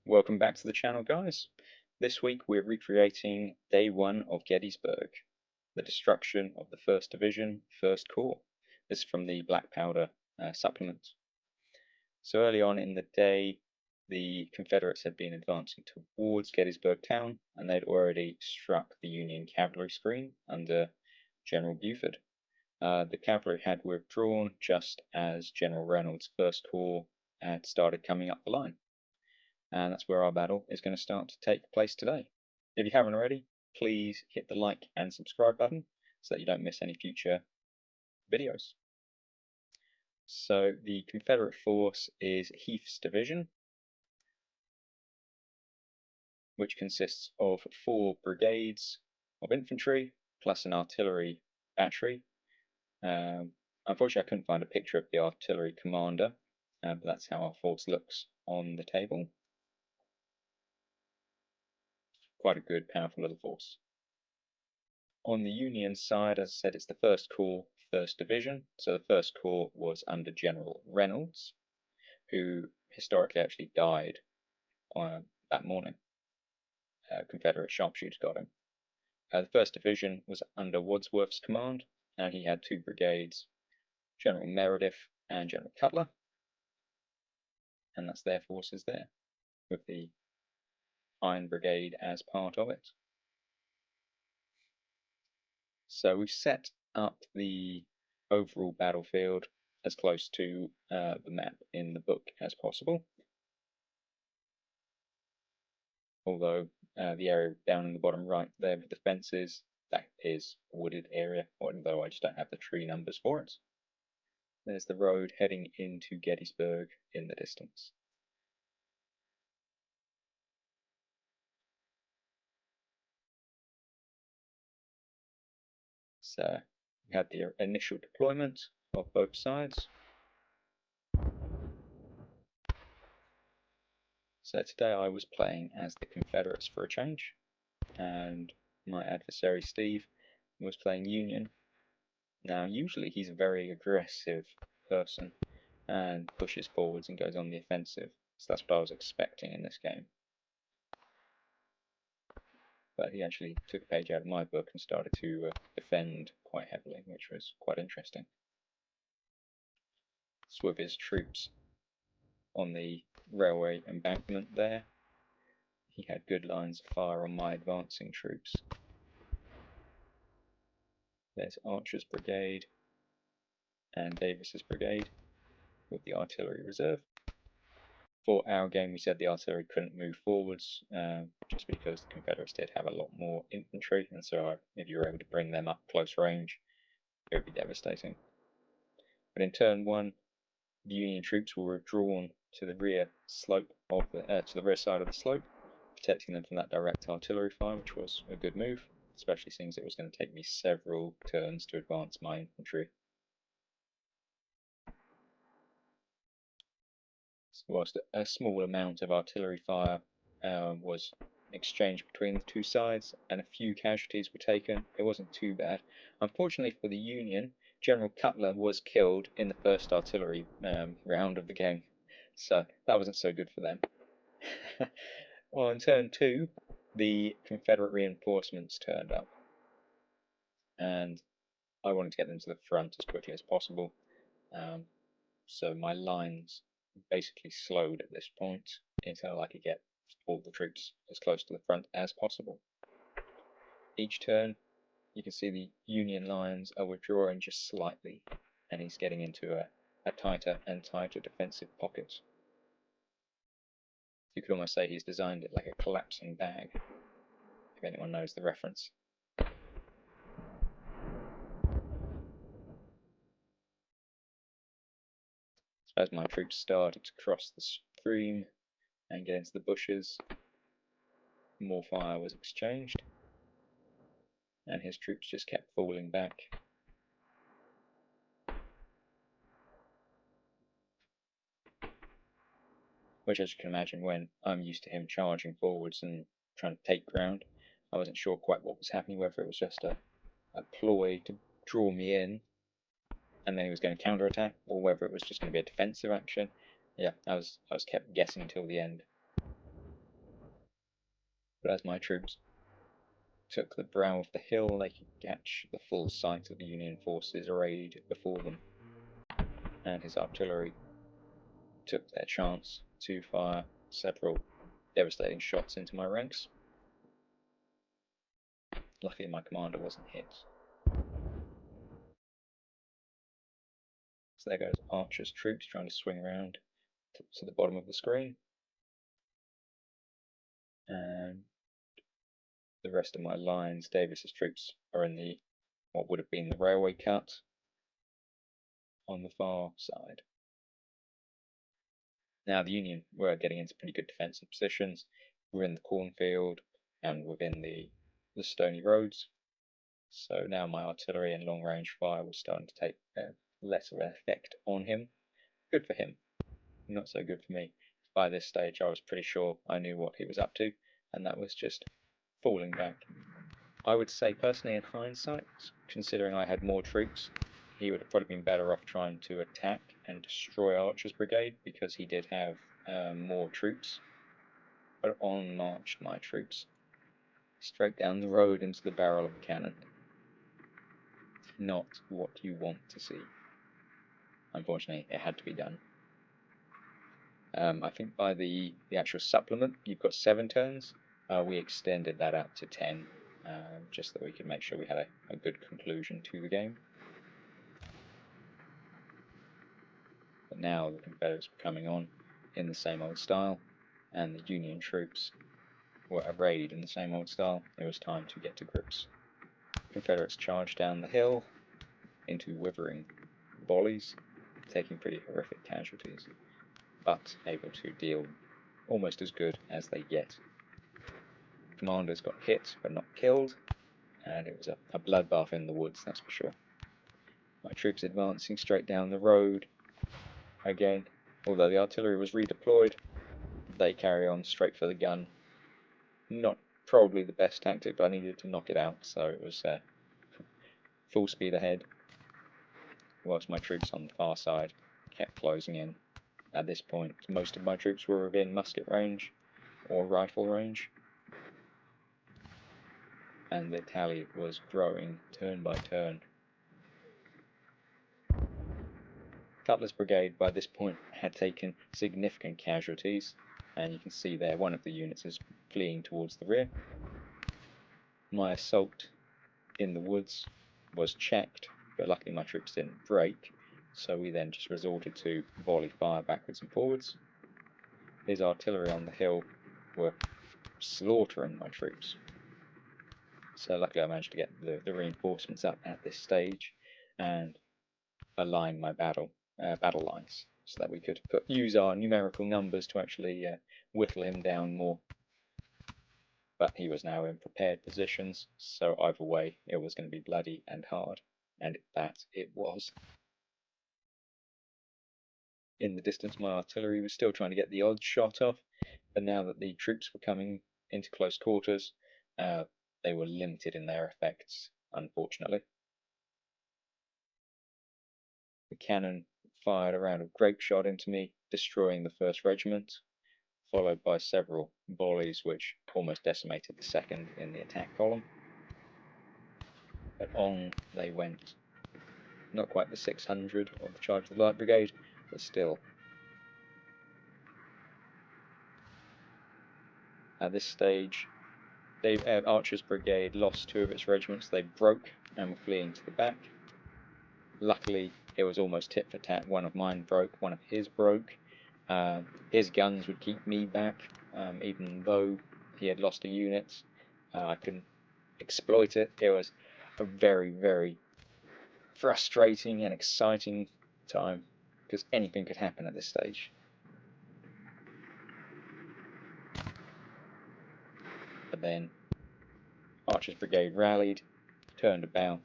Welcome back to the channel, guys. This week we're recreating Day 1 of Gettysburg, the destruction of the 1st Division, 1st Corps. This is from the Black Powder supplement. So early on in the day, the Confederates had been advancing towards Gettysburg town, and they'd already struck the Union cavalry screen under General Buford. The cavalry had withdrawn just as General Reynolds' 1st Corps had started coming up the line. And that's where our battle is going to start to take place today. If you haven't already, please hit the like and subscribe button so that you don't miss any future videos. So the Confederate force is Heath's division, which consists of 4 brigades of infantry plus an artillery battery. Unfortunately, I couldn't find a picture of the artillery commander, but that's how our force looks on the table. Quite a good, powerful little force. On the Union side, as I said, it's the 1st Corps, 1st Division. So the 1st Corps was under General Reynolds, who historically actually died that morning. Confederate sharpshooters got him. The 1st Division was under Wadsworth's command, and he had 2 brigades, General Meredith and General Cutler. And that's their forces there, with the Iron Brigade as part of it. So we've set up the overall battlefield as close to the map in the book as possible. Although the area down in the bottom right there with the fences, that is a wooded area, although I just don't have the tree numbers for it. There's the road heading into Gettysburg in the distance. So we had the initial deployment of both sides. So today I was playing as the Confederates for a change, and my adversary Steve was playing Union. Now usually he's a very aggressive person and pushes forwards and goes on the offensive, so that's what I was expecting in this game. But he actually took a page out of my book and started to defend quite heavily, which was quite interesting. So with his troops on the railway embankment there, he had good lines of fire on my advancing troops. There's Archer's brigade and Davis's brigade with the artillery reserve. For our game, we said the artillery couldn't move forwards, just because the Confederates did have a lot more infantry, and so if you were able to bring them up close range, it would be devastating. But in turn 1, the Union troops were withdrawn to the rear slope of to the rear side of the slope, protecting them from that direct artillery fire, which was a good move, especially since it was going to take me several turns to advance my infantry. Whilst a small amount of artillery fire was exchanged between the 2 sides and a few casualties were taken, it wasn't too bad. Unfortunately for the Union, General Cutler was killed in the 1st artillery round of the game, so that wasn't so good for them. Well, in turn 2, the Confederate reinforcements turned up, and I wanted to get them to the front as quickly as possible, so my lines basically slowed at this point until I could get all the troops as close to the front as possible. Each turn, you can see the Union lines are withdrawing just slightly, and he's getting into a tighter and tighter defensive pocket. You could almost say he's designed it like a collapsing bag, if anyone knows the reference. As my troops started to cross the stream and get into the bushes, more fire was exchanged, and his troops just kept falling back. Which, as you can imagine, when I'm used to him charging forwards and trying to take ground, I wasn't sure quite what was happening, whether it was just a ploy to draw me in and then he was going to counterattack, or whether it was just going to be a defensive action. Yeah, I was kept guessing until the end. But as my troops took the brow of the hill, they could catch the full sight of the Union forces arrayed before them, and his artillery took their chance to fire several devastating shots into my ranks. Luckily my commander wasn't hit. So there goes Archer's troops trying to swing around to the bottom of the screen. And the rest of my lines, Davis's troops, are in the what would have been the railway cut on the far side. Now the Union were getting into pretty good defensive positions. We're in the cornfield and within the stony roads. So now my artillery and long-range fire was starting to take less of an effect on him. Good for him, not so good for me. By this stage I was pretty sure I knew what he was up to, and that was just falling back. I would say personally in hindsight, considering I had more troops, he would have probably been better off trying to attack and destroy Archer's brigade, because he did have more troops. But on marched my troops, straight down the road into the barrel of a cannon. Not what you want to see. Unfortunately, it had to be done. I think by the actual supplement, you've got 7 turns. We extended that out to 10, just so that we could make sure we had a good conclusion to the game. But now the Confederates were coming on in the same old style, and the Union troops were arrayed in the same old style. It was time to get to grips. Confederates charged down the hill into withering volleys, taking pretty horrific casualties, but able to deal almost as good as they get. Commanders got hit but not killed, and it was a bloodbath in the woods, that's for sure. My troops advancing straight down the road. Again, although the artillery was redeployed, they carry on straight for the gun. Not probably the best tactic, but I needed to knock it out, so it was full speed ahead, whilst my troops on the far side kept closing in. At this point, most of my troops were within musket range or rifle range, and the tally was growing turn by turn. Cutler's brigade by this point had taken significant casualties, and you can see there one of the units is fleeing towards the rear. My assault in the woods was checked, but luckily my troops didn't break, so we then just resorted to volley fire backwards and forwards. His artillery on the hill were slaughtering my troops, so luckily I managed to get the reinforcements up at this stage and align my battle lines so that we could use our numerical numbers to actually whittle him down more. But he was now in prepared positions, so either way it was going to be bloody and hard, and that it was. In the distance my artillery was still trying to get the odd shot off, but now that the troops were coming into close quarters, they were limited in their effects, unfortunately. The cannon fired a round of grape shot into me, destroying the 1st Regiment, followed by several volleys which almost decimated the 2nd in the attack column. But on they went. Not quite the 600 of the charge of the Light Brigade, but still. At this stage, Archer's brigade lost 2 of its regiments. They broke and were fleeing to the back. Luckily, it was almost tit for tat. One of mine broke, one of his broke. His guns would keep me back, even though he had lost a unit. I couldn't exploit it. It was a very, very frustrating and exciting time, because anything could happen at this stage. But then Archer's brigade rallied, turned about,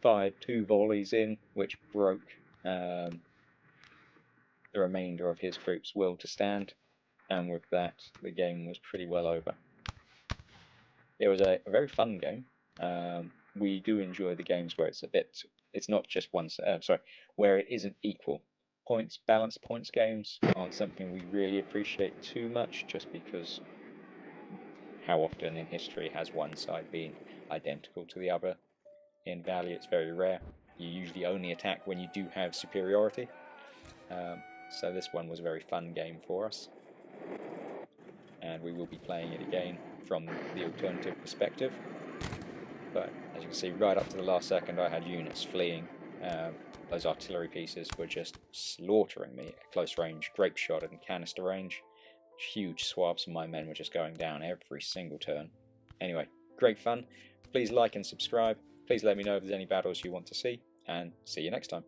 fired 2 volleys in, which broke the remainder of his troops' will to stand, and with that the game was pretty well over. It was a very fun game. We do enjoy the games where it's not just where it isn't equal. Balanced points games aren't something we really appreciate too much, just because how often in history has one side been identical to the other. In value, it's very rare. You usually only attack when you do have superiority. So this one was a very fun game for us. And we will be playing it again from the alternative perspective. But as you can see, right up to the last second, I had units fleeing. Those artillery pieces were just slaughtering me at close range, grape shot and canister range. Huge swaths of my men were just going down every single turn. Anyway, great fun. Please like and subscribe. Please let me know if there's any battles you want to see, and see you next time.